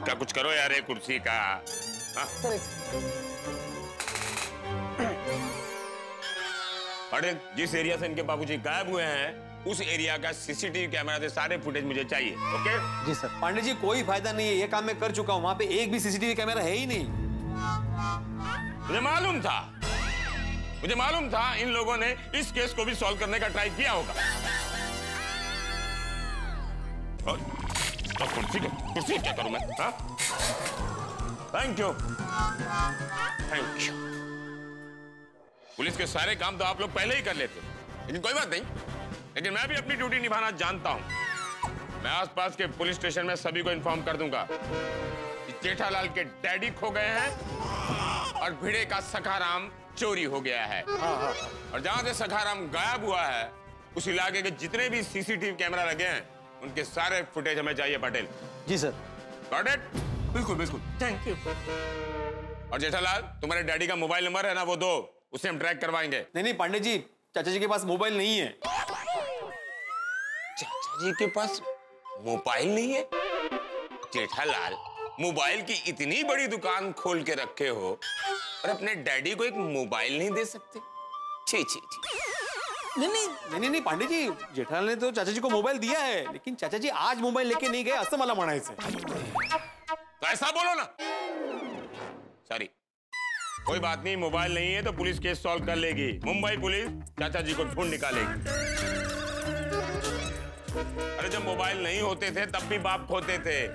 इसका कुछ करो यार, ये कुर्सी का। अरे जिस एरिया से इनके बाबूजी गायब हुए हैं उस एरिया का सीसीटीवी कैमरा से सारे फुटेज मुझे चाहिए। ओके जी सर। पांडे जी कोई फायदा नहीं है, ये काम मैं कर चुका हूँ, वहाँ पे एक भी सीसीटीवी कैमरा है ही नहीं। मुझे मालूम था इन लोगों ने इस केस को भी सॉल्व करने का ट्राई किया होगा। और कुर्सी क्या करूं मैं? Thank you. पुलिस के सारे काम तो आप लोग पहले ही कर लेते, लेकिन कोई बात नहीं। लेकिन मैं भी अपनी ड्यूटी निभाना जानता हूं। मैं आसपास के पुलिस स्टेशन में सभी को इन्फॉर्म कर दूंगा कि जेठालाल के डैडी खो गए हैं और भिड़े का सखाराम चोरी हो गया है। और जहां से सखाराम गायब हुआ है उस इलाके के जितने भी सीसीटीवी कैमरा लगे हैं उनके सारे फुटेज हमें चाहिए। पटेल जी सर। Got it? बिल्कुल बिल्कुल। Thank you. और जेठालाल तुम्हारे डैडी का मोबाइल नंबर है ना, वो दो, उससे हम ट्रैक करवाएंगे। नहीं पांडे जी, चाचा जी के पास मोबाइल नहीं है। चाचा जी के पास मोबाइल नहीं है? जेठालाल मोबाइल की इतनी बड़ी दुकान खोल के रखे हो और अपने डैडी को एक मोबाइल नहीं दे सकते? छी छी छी। नहीं पांडे जी, जेठालाल ने तो चाचा जी को मोबाइल दिया है, लेकिन चाचा जी आज मोबाइल लेके नहीं गए, असं मला म्हणायचं। तो ऐसा बोलो ना। सॉरी, कोई बात नहीं, मोबाइल नहीं है तो पुलिस केस सॉल्व कर लेगी। मुंबई पुलिस चाचा जी को ढूंढ निकालेगी। अरे जब मोबाइल नहीं होते थे तब भी बाप खोते थे,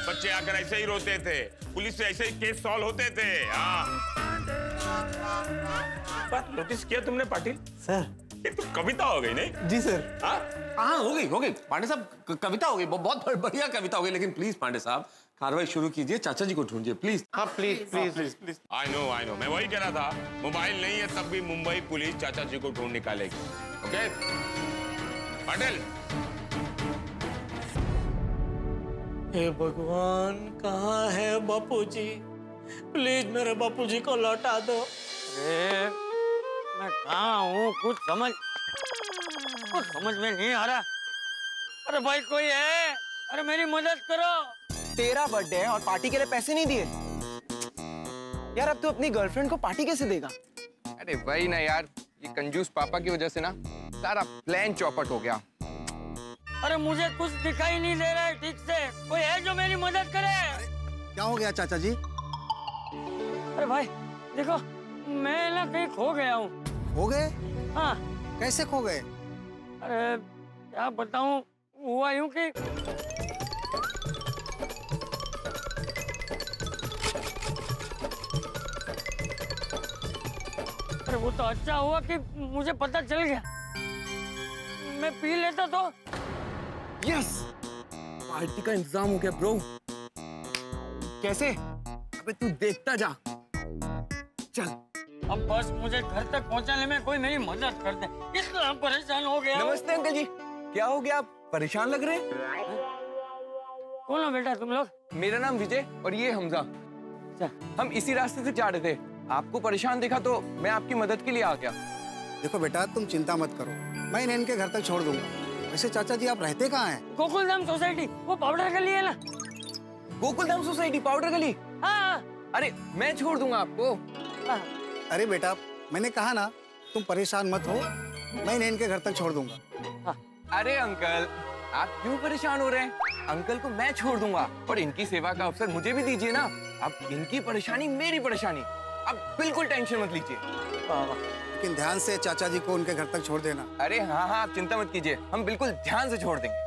बच्चे आकर ऐसे ही रोते थे, पुलिस से ऐसे ही केस सॉल्व होते थे। हाँ, बात नोटिस किया तुमने पाटिल? सर ये तो कविता हो गई नहीं? जी सर। हाँ हो गई पांडे साहब, कविता हो गई, बहुत बढ़िया कविता हो गई। लेकिन प्लीज पांडे साहब कार्रवाई शुरू कीजिए, चाचा जी को ढूंढिए प्लीज। हाँ please please please please. I know, मैं वही कह रहा था, मोबाइल नहीं है तब भी मुंबई पुलिस चाचा जी को ढूंढ निकालेगी। ओके पाटिल। हे भगवान, कहाँ है बापूजी? प्लीज मेरे बापूजी को लौटा दो। अरे मैं कहाँ हूँ, कुछ समझ में नहीं आ रहा। अरे भाई कोई है? अरे मेरी मदद करो। तेरा बर्थडे है और पार्टी के लिए पैसे नहीं दिए यार, अब तू अपनी गर्लफ्रेंड को पार्टी कैसे देगा? अरे वही ना यार, ये कंजूस पापा की वजह से ना सारा प्लान चौपट हो गया। अरे मुझे कुछ दिखाई नहीं दे रहा है ठीक से, कोई है जो मेरी मदद करे? क्या हो गया चाचा जी? अरे भाई देखो, मैं ना कहीं खो गया हूँ। हो गए? हाँ। कैसे खो गए? अरे क्या बताऊँ, हुआ यूं कि अरे वो तो अच्छा हुआ कि मुझे पता चल गया, मैं पी लेता तो। यस, पार्टी का इंतजाम हो गया ब्रो। कैसे? अबे तू देखता जा। चल अब बस मुझे घर तक पहुंचाने में कोई मेरी मदद कर दे, इतना परेशान हो गया। नमस्ते अंकल जी, क्या हो गया, आप परेशान लग रहे हैं? कौन हो बेटा तुम लोग? मेरा नाम विजय और ये हमजा। हम इसी रास्ते से जा रहे थे, आपको परेशान देखा तो मैं आपकी मदद के लिए आ गया। देखो बेटा, तुम चिंता मत करो, मैं इन्हें इनके घर तक छोड़ दूंगा। वैसे चाचा जी आप रहते कहाँ हैं? गोकुलधाम सोसाइटी, वो पाउडर गली है ना। गोकुलधाम सोसाइटी, पाउडर गली? हाँ। अरे मैं छोड़ दूंगा आपको। अरे बेटा, मैंने कहा ना, तुम परेशान मत हो, मैं इन्हें इनके घर तक छोड़ दूंगा। अरे अंकल, आप क्यों परेशान हो रहे हैं? अंकल को मैं छोड़ दूंगा और इनकी सेवा का अवसर मुझे भी दीजिए ना। अब इनकी परेशानी मेरी परेशानी, अब बिल्कुल टेंशन मत लीजिए। लेकिन ध्यान से चाचा जी को उनके घर तक छोड़ देना। अरे हाँ, आप चिंता मत कीजिए, हम बिल्कुल ध्यान से छोड़ देंगे।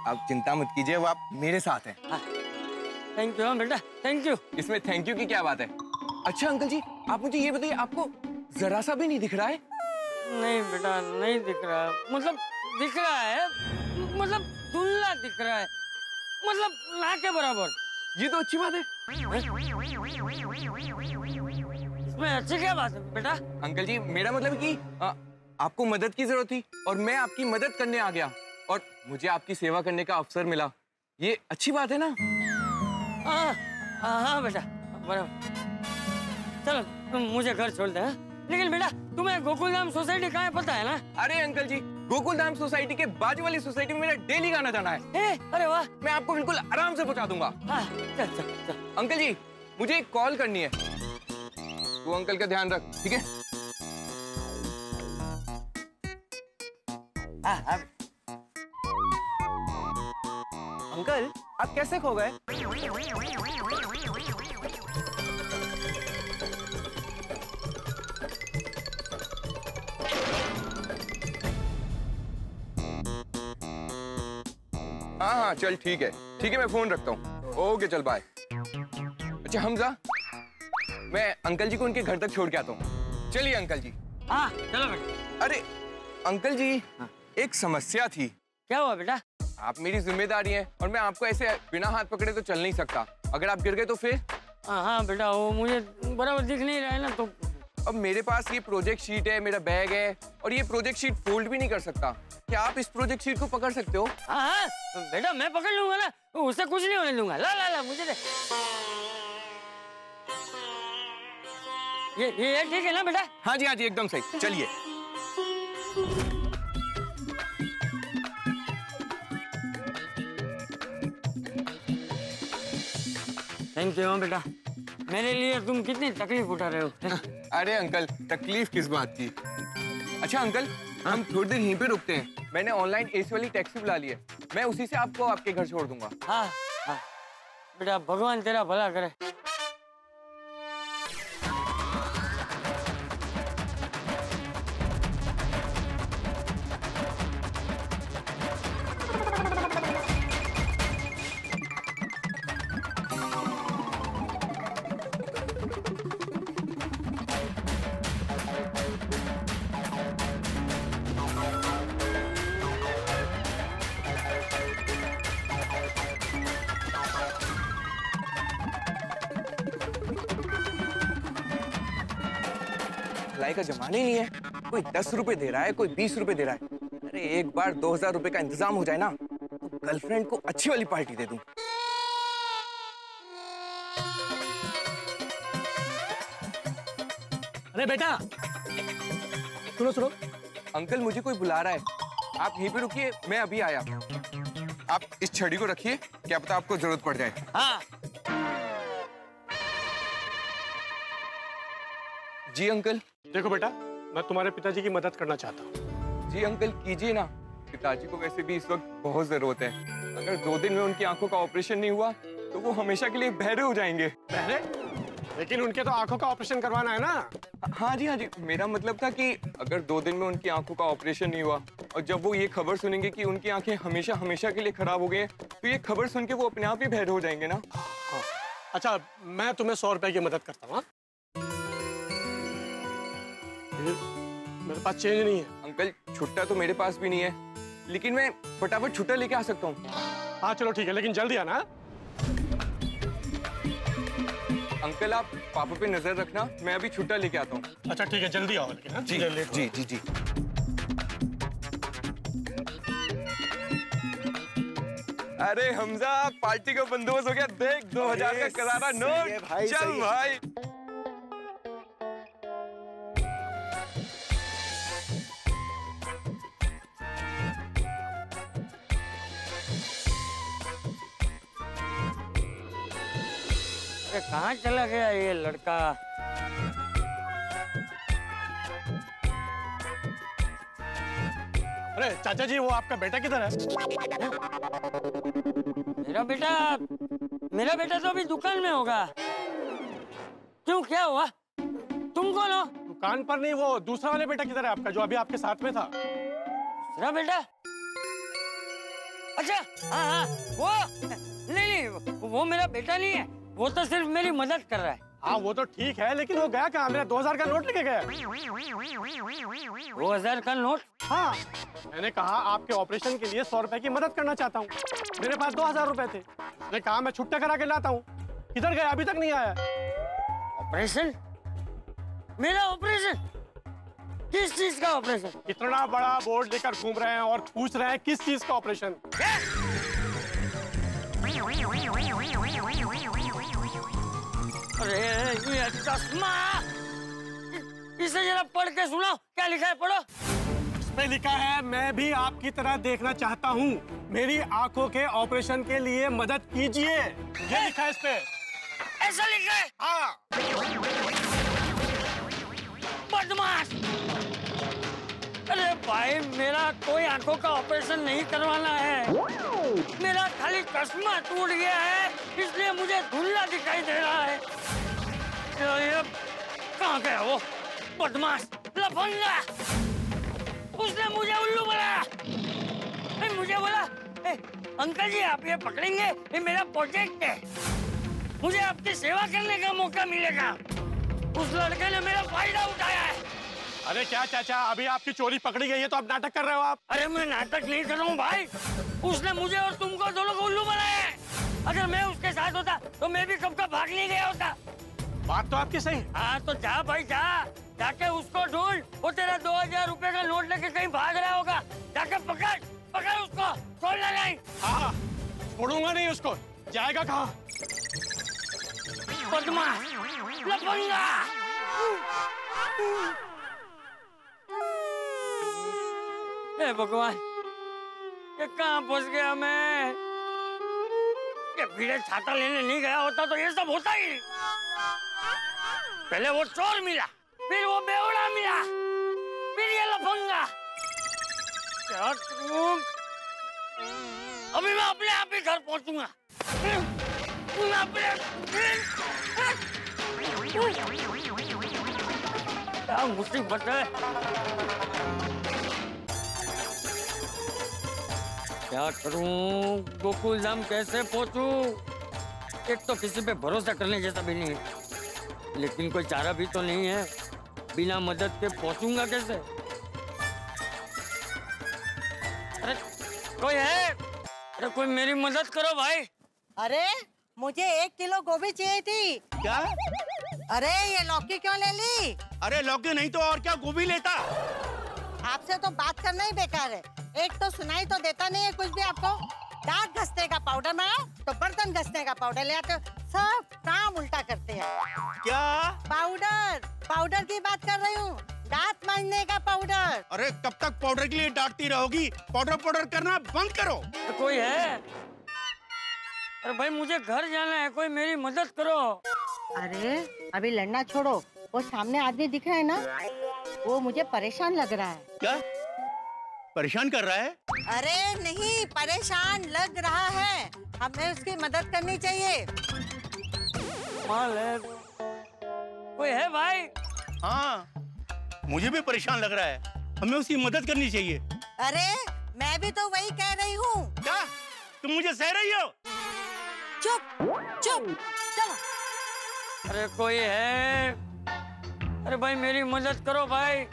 आप चिंता मत कीजिए, वो आप मेरे साथ हैं। थैंक यू बेटा, थैंक यू। इसमें थैंक यू की क्या बात है? अच्छा अंकल जी, आप मुझे ये बताइए, आपको जरा सा भी नहीं दिख रहा है? नहीं बेटा, नहीं दिख रहा, मतलब दिख रहा है, मतलब धुंधला दिख रहा है, मतलब ना के बराबर। ये तो अच्छी बात है। इसमें अच्छी क्या बात है बेटा? अंकल जी, मेरा मतलब कि आपको मदद की जरूरत थी और मैं आपकी मदद करने आ गया और मुझे आपकी सेवा करने का अवसर मिला, ये अच्छी बात है ना? हाँ बेटा, बराबर। चलो तुम मुझे घर छोड़ दे। लेकिन बेटा तुम्हें गोकुलधाम सोसाइटी कहाँ है पता है ना? अरे अंकल जी, गोकुल धाम सोसाइटी के बाजू वाली सोसाइटी में मेरा डेली गाना जाना है। अरे वाह, मैं आपको बिल्कुल आराम से पहुंचा दूंगा। हाँ, चल चल चल। अंकल जी, मुझे एक कॉल करनी है, तू अंकल का ध्यान रख, ठीक है? अंकल, आप कैसे खो गए? हाँ हाँ चल ठीक है, मैं फोन रखता हूँ। ओके चल बाय। अच्छा हमजा, मैं अंकल जी को उनके घर तक छोड़ के आता हूँ। चलिए अंकल जी। हाँ चलो बेटा। अरे अंकल जी, एक समस्या थी। क्या हुआ बेटा? आप मेरी जिम्मेदारी हैं और मैं आपको ऐसे बिना हाथ पकड़े तो चल नहीं सकता। अगर आप गिर गए तो फिर? हाँ बेटा, वो मुझे बराबर दिख नहीं रहा है ना, तो अब मेरे पास ये प्रोजेक्ट शीट है, मेरा बैग है, और ये प्रोजेक्ट शीट फोल्ड भी नहीं कर सकता। क्या आप इस प्रोजेक्ट शीट को पकड़ सकते हो? हाँ बेटा, मैं पकड़ लूंगा ना, उससे कुछ नहीं होने दूंगा। ला ला ला, मुझे दे। ये ठीक है ना बेटा? हाँ जी एकदम सही। चलिए। थैंक यू बेटा, मेरे लिए तुम कितनी तकलीफ उठा रहे हो। अरे अंकल, तकलीफ किस बात की? अच्छा अंकल, हम थोड़ी देर यहीं पे रुकते हैं। मैंने ऑनलाइन एसी वाली टैक्सी बुला ली है, मैं उसी से आपको आपके घर छोड़ दूंगा। हाँ हाँ बेटा, भगवान तेरा भला करे। भलाई का जमाना ही नहीं है। कोई 10 रुपए दे रहा है, कोई 20 रुपए दे रहा है। अरे एक बार 2000 रुपए का इंतजाम हो जाए ना, तो गर्लफ्रेंड को अच्छी वाली पार्टी दे दूं। अरे बेटा, सुनो। अंकल मुझे कोई बुला रहा है, आप यहीं पे रुकिए, मैं अभी आया। आप इस छड़ी को रखिए, क्या पता आपको जरूरत पड़ जाए। हाँ जी अंकल। देखो बेटा, मैं तुम्हारे पिताजी की मदद करना चाहता हूँ। जी अंकल कीजिए ना, पिताजी को वैसे भी इस वक्त बहुत जरूरत है। अगर 2 दिन में उनकी आंखों का ऑपरेशन नहीं हुआ तो वो हमेशा के लिए बहरे हो जाएंगे। बहरे? लेकिन उनके तो आंखों का ऑपरेशन करवाना है ना। हाँ जी, मेरा मतलब था कि अगर 2 दिन में उनकी आंखों का ऑपरेशन नहीं हुआ और जब वो ये खबर सुनेंगे कि उनकी आंखें हमेशा के लिए खराब हो गई हैं, तो ये खबर सुन के वो अपने आप ही बहरे हो जाएंगे ना। हाँ। अच्छा, मैं तुम्हें 100 रुपए की मदद करता हूँ। मेरे पास चेंज नहीं है। अंकल छुट्टा तो मेरे पास भी नहीं है, लेकिन मैं फटाफट छुट्टा लेके आ सकता हूँ। हाँ चलो ठीक है, लेकिन जल्दी आना। अंकल आप पापा पे नजर रखना, मैं अभी छुट्टा लेके आता हूँ। अच्छा ठीक है, जल्दी आओ लेकिन। हाँ? जी। अरे हमजा, पार्टी का बंदोबस्त हो गया। देख 2000 का करारा नोट। चल भाई। कहाँ चला गया ये लड़का? अरे चाचा जी, वो आपका बेटा किधर है? मेरा बेटा तो अभी दुकान में होगा। क्यों, क्या हुआ? तुम कौन हो? दुकान पर नहीं, वो दूसरा वाले बेटा किधर है आपका, जो अभी आपके साथ में था? दूसरा बेटा? अच्छा हाँ, वो नहीं, वो मेरा बेटा नहीं है, वो तो सिर्फ मेरी मदद कर रहा है। हाँ वो तो ठीक है, लेकिन वो गया कहाँ? मेरा 2000 का नोट लेके गया। 2000 का नोट? हाँ, मैंने कहा आपके ऑपरेशन के लिए 100 रुपए की मदद करना चाहता हूँ। मेरे पास 2000 रुपए थे, मैंने कहा मैं छुट्टा करा के लाता हूँ। किधर गया? अभी तक नहीं आया। ऑपरेशन? मेरा ऑपरेशन? किस चीज का ऑपरेशन? इतना बड़ा बोर्ड लेकर घूम रहे हैं और पूछ रहे हैं किस चीज का ऑपरेशन? अरे ये चश्मा, इसे जरा पढ़ के सुनाओ, क्या लिखा है? पढ़ो। पे लिखा है मैं भी आपकी तरह देखना चाहता हूँ, मेरी आंखों के ऑपरेशन के लिए मदद कीजिए। ये लिखा है इस पे। ऐसा लिखा है? हाँ। बदमाश! अरे भाई, मेरा कोई आंखों का ऑपरेशन नहीं करवाना है। मेरा खाली चश्मा टूट गया है, इसलिए मुझे धुंधला दिखाई दे रहा है। ये कहाँ गया वो बदमाश लफंगा? उसने मुझे उल्लू बनाया। मुझे बोला, अंकल जी आप ये पकड़ेंगे, ये मेरा प्रोजेक्ट है, मुझे आपकी सेवा करने का मौका मिलेगा। उस लड़के ने मेरा फायदा उठाया है। अरे क्या चाचा, अभी आपकी चोरी पकड़ी गई है तो आप नाटक कर रहे हो आप? अरे मैं नाटक नहीं कर रहा हूँ भाई, उसने मुझे और तुमको दोनों को उल्लू बनाया है। अगर मैं उसके साथ होता तो मैं भी कब का भाग नहीं गया होता। बात तो आपकी सही। हाँ तो जा भाई जा, जाके उसको ढूंढ, वो तेरा 2000 रुपए का नोट लेके कहीं भाग रहा होगा। जाके पकड़ पकड़ उसको, छोड़ना नहीं। हाँ, छोड़ूंगा नहीं उसको। जाएगा कहाँ? बदमाश लफंगा। हे भगवान, ये कहाँ फंस गया मैं? ये भीड़े छाता लेने नहीं गया होता तो ये सब होता ही नहीं। पहले वो चोर मिला, फिर वो बेवड़ा मिला, फिर ये लफंगा। क्या करूं? अभी मैं अपने आप ही घर पहुंचूंगा। क्या मुसीबत है? क्या करूं? गोकुल धाम कैसे पहुंचूं? एक तो किसी पे भरोसा करने जैसा भी नहीं है, लेकिन कोई चारा भी तो नहीं है। बिना मदद के पहुंचूंगा कैसे? अरे कोई है? अरे कोई मेरी मदद करो भाई। अरे मुझे 1 किलो गोभी चाहिए थी। क्या? अरे ये लौकी क्यों ले ली? अरे लौकी नहीं तो और क्या, गोभी लेता। आपसे तो बात करना ही बेकार है। एक तो सुनाई तो देता नहीं है कुछ भी आपको। दांत घसने का पाउडर मंगाओ तो बर्तन घसने का पाउडर ले आते हो, सब काम उल्टा करते हैं। क्या? पाउडर की बात कर रही हूँ, दांत मांजने का पाउडर। अरे कब तक पाउडर के लिए डांटती रहोगी? पाउडर करना बंद करो। तो कोई है? अरे भाई मुझे घर जाना है, कोई मेरी मदद करो। अरे अभी लड़ना छोड़ो, वो सामने आदमी दिख रहा है ना, वो मुझे परेशान लग रहा है। क्या परेशान कर रहा है? अरे नहीं, परेशान लग रहा है, हमें उसकी मदद करनी चाहिए। कोई है भाई? हाँ, मुझे भी परेशान लग रहा है, हमें उसकी मदद करनी चाहिए। अरे मैं भी तो वही कह रही हूँ। क्या तुम मुझे सह रही हो? चुप चुप चलो। अरे कोई है? अरे भाई मेरी मदद करो भाई,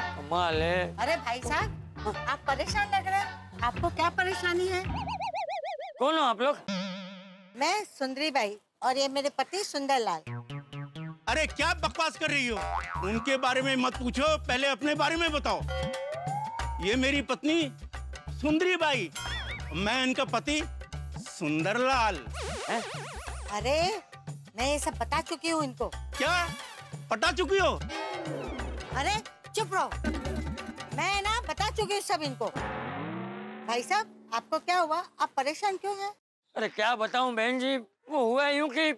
कमाल है। अरे भाई साहब, आप परेशान लग रहे हैं, आपको क्या परेशानी है? कौन हो आप लोग? मैं सुंदरी बाई और ये मेरे पति सुंदरलाल। अरे क्या बकवास कर रही हो? उनके बारे में मत पूछो, पहले अपने बारे में बताओ। ये मेरी पत्नी सुंदरी बाई, मैं इनका पति सुंदरलाल। अरे मैं ये सब बता चुकी हूँ इनको। क्या बता चुकी हो? अरे चुप रहो, मैं ना बता चुकी हूँ सब इनको। भाई साहब आपको क्या हुआ, आप परेशान क्यों हैं? अरे क्या बताऊं बहन जी, वो हुआ यूं कि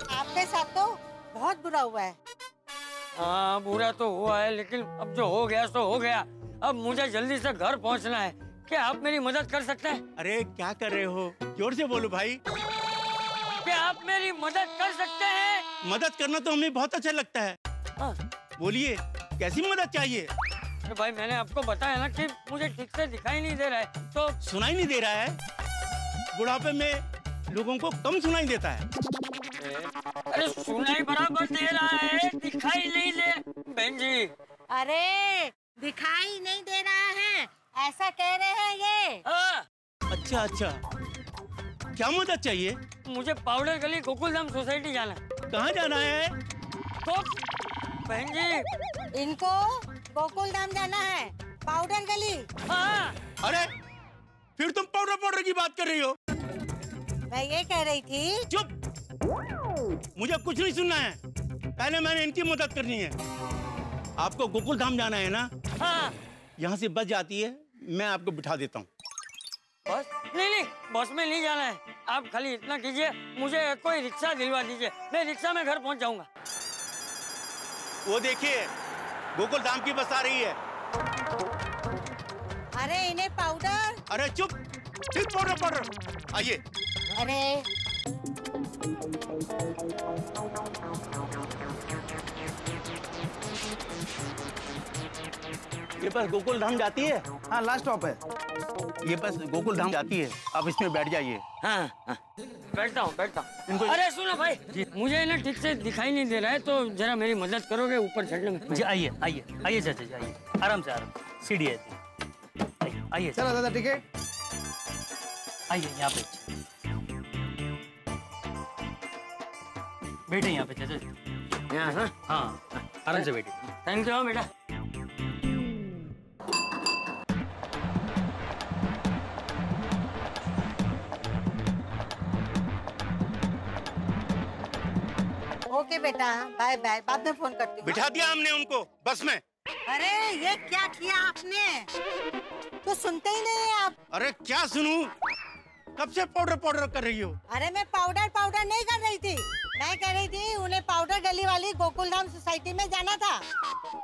आपके साथ तो बहुत बुरा हुआ है। हाँ बुरा तो हुआ है, लेकिन अब जो हो गया सो हो गया। अब मुझे जल्दी से घर पहुंचना है, क्या आप मेरी मदद कर सकते हैं? अरे क्या कर रहे हो, जोर से बोलो भाई। क्या आप मेरी मदद कर सकते हैं? मदद करना तो हमें बहुत अच्छा लगता है। हाँ। बोलिए कैसी मदद चाहिए? अरे भाई मैंने आपको बताया ना कि मुझे ठीक से दिखाई नहीं दे रहा है, तो सुनाई नहीं दे रहा है? बुढ़ापे में लोगों को कम सुनाई देता है। अरे सुनाई बराबर दे रहा है, दिखाई नहीं दे। बहन जी अरे दिखाई नहीं दे रहा है ऐसा कह रहे हैं ये। अच्छा अच्छा, क्या मदद चाहिए? मुझे पाउडर गली गोकुलधाम सोसाइटी जाना। कहाँ जाना है? तो बहन जी इनको गोकुलधाम जाना है, पाउडर गली। हाँ। अरे फिर तुम पाउडर की बात कर रही हो? मैं ये कह रही थी। चुप, मुझे कुछ नहीं सुनना है, पहले मैंने इनकी मदद करनी है। आपको गोकुल धाम जाना है ना? हाँ। यहाँ से बस जाती है, मैं आपको बिठा देता हूँ। बस? नहीं, बस में नहीं जाना है। आप खाली इतना कीजिए, मुझे कोई रिक्शा दिलवा दीजिए, मैं रिक्शा में घर पहुँच जाऊंगा। वो देखिए, गोकुल धाम की बस आ रही है। अरे इन्हें पाउडर। अरे चुप, ठीक पाउडर, आइए। अरे ये बस गोकुल धाम जाती है? हाँ, लास्ट स्टॉप है। ये बस गोकुल धाम जाती है, आप इसमें बैठ जाइए। हाँ, हाँ। बैठता हूँ। अरे सुनो भाई, मुझे ना ठीक से दिखाई नहीं दे रहा है, तो जरा मेरी मदद करोगे ऊपर चढ़ने में? जी आइए चाचा जी, आइए आराम से, सीढ़ी है। आइए चलो दादा, टिकट। आइए यहाँ पे बैठे, यहाँ पे चाचा जी। यहाँ? हाँ, आराम से बैठिए। थैंक यू बेटा। ओके बेटा, बाय बाय, बाद में फोन करती हूँ। बिठा दिया हमने उनको बस में। अरे ये क्या किया आपने? तो सुनते ही नहीं है आप। अरे क्या सुनूं? कब से पाउडर कर रही हो? अरे मैं पाउडर नहीं कर रही थी, मैं कह रही थी उन्हें पाउडर गली वाली गोकुलधाम सोसाइटी में जाना था,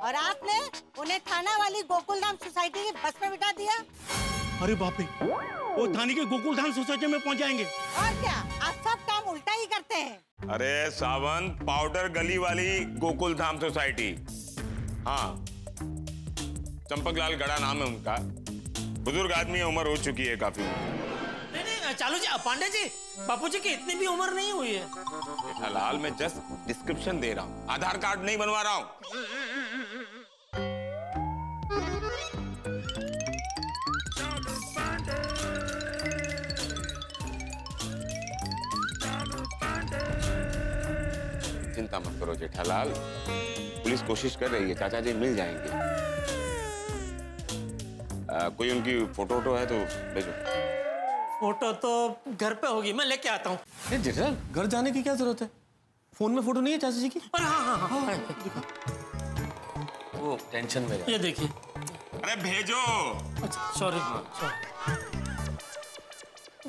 और आपने उन्हें थाना वाली गोकुलधाम सोसाइटी की बस में बिठा दिया। अरे बाप रे, वो थाने के गोकुलधाम सोसाइटी में पहुंच जाएंगे। और क्या, आप सब काम उल्टा ही करते हैं। अरे सावंत, पाउडर गली वाली गोकुल धाम सोसाइटी, हाँ, चंपकलाल गड़ा नाम है उनका। बुजुर्ग आदमी है, उम्र हो चुकी है काफी। नहीं, चालू जी, पांडे जी, बापूजी की इतनी भी उम्र नहीं हुई है। जेठालाल, मैं जस्ट डिस्क्रिप्शन दे रहा हूँ, आधार कार्ड नहीं बनवा रहा हूँ। चिंता मत करो जेठालाल, पुलिस कोशिश कर रही है, चाचा जी मिल जाएंगे। कोई उनकी फोटो है तो भेजो। फोटो तो घर पे होगी, मैं लेके आता हूँ। जेठालाल, घर जाने की क्या जरूरत है? फोन में फोटो नहीं है चाचा जी की? हाँ, वो टेंशन में ये देखिए। अरे भेजो। अच्छा, सॉरी,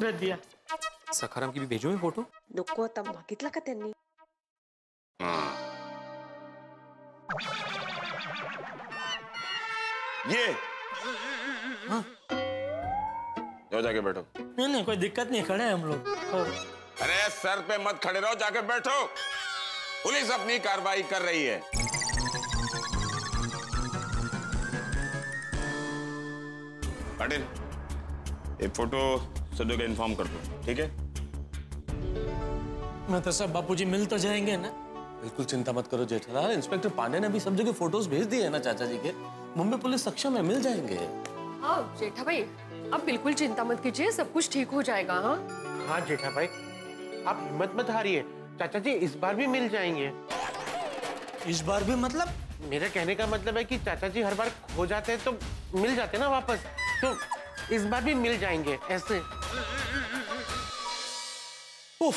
भेज दिया। सखाराम की भी भेजो है फोटो। नको आता, मागितला का त्यांनी? ये हाँ? जाओ जाके बैठो। नहीं, कोई दिक्कत नहीं, खड़े हैं हम लोग। अरे सर पे मत खड़े रहो, जाके बैठो, पुलिस अपनी कार्रवाई कर रही है। पाटिल, ये फोटो सदो को इन्फॉर्म कर दो, ठीक है? मैं तो सब बापूजी मिल तो जाएंगे ना? बिल्कुल चिंता मत करो जेठालाल, इंस्पेक्टर पांडे ने भी सब जगह फोटोज भेज दिए हैं ना चाचा जी के। मुंबई पुलिस सक्षम है, मिल जाएंगे। हाँ जेठा भाई, आप बिल्कुल चिंता मत कीजिए, सब कुछ ठीक हो जाएगा। हाँ जेठा भाई, आप हिम्मत मत हारिए, चाचा जी इस बार भी मिल जाएंगे। इस बार भी मतलब? मेरे कहने का मतलब है कि चाचा जी हर बार खो जाते हैं तो मिल जाते ना वापस, तो इस बार भी मिल जाएंगे ऐसे। उफ,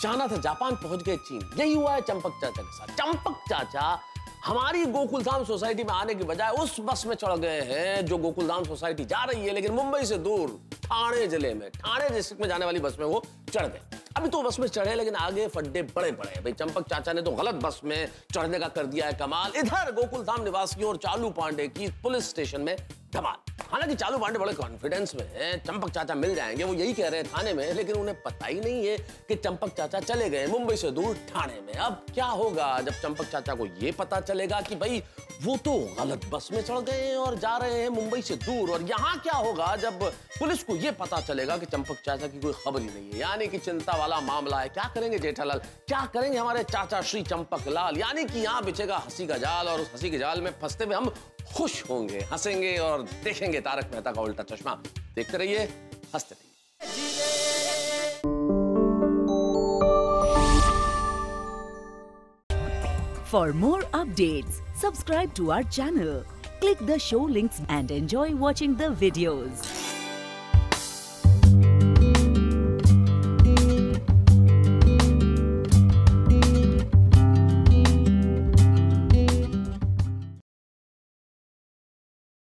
जाना था जापान, पहुंच गए चीन। यही हुआ है चंपक चाचा के साथ। चंपक चाचा हमारी गोकुलधाम सोसाइटी में आने की बजाय उस बस में चढ़ गए हैं जो गोकुलधाम सोसाइटी जा रही है, लेकिन मुंबई से दूर ठाणे जिले में, ठाणे डिस्ट्रिक्ट में जाने वाली बस में वो चढ़ गए। अभी तो बस में चढ़े, लेकिन आगे फड्डे बड़े बड़े। भाई चंपक चाचा ने तो गलत बस में चढ़ने का कर दिया है कमाल। इधर गोकुलधाम निवासियों और चालू पांडे की पुलिस स्टेशन में धमाल। हालांकि चालू पांडे बड़े कॉन्फिडेंस में हैं, चंपक चाचा मिल जाएंगे, वो यही कह रहे हैं थाने में, लेकिन उन्हें पता ही नहीं है कि चंपक चाचा चले गए मुंबई से दूर ठाणे में। अब क्या होगा जब चंपक चाचा को ये पता चलेगा कि भाई वो तो गलत बस में चढ़ गए हैं और जा रहे हैं मुंबई से दूर। और यहाँ क्या होगा जब पुलिस को ये पता चलेगा कि चंपक चाचा की कोई खबर ही नहीं है, यानी कि चिंता वाला मामला है। क्या करेंगे जेठालाल, क्या करेंगे हमारे चाचा श्री चंपक लाल? यानी कि यहाँ बिछेगा हंसी का जाल, और उस हंसी के जाल में फंसते हुए हम खुश होंगे, हंसेंगे और देखेंगे तारक मेहता का उल्टा चश्मा। देखते रहिए, हंसते रहिए। For more updates, subscribe to our channel, click the show links and enjoy watching the videos.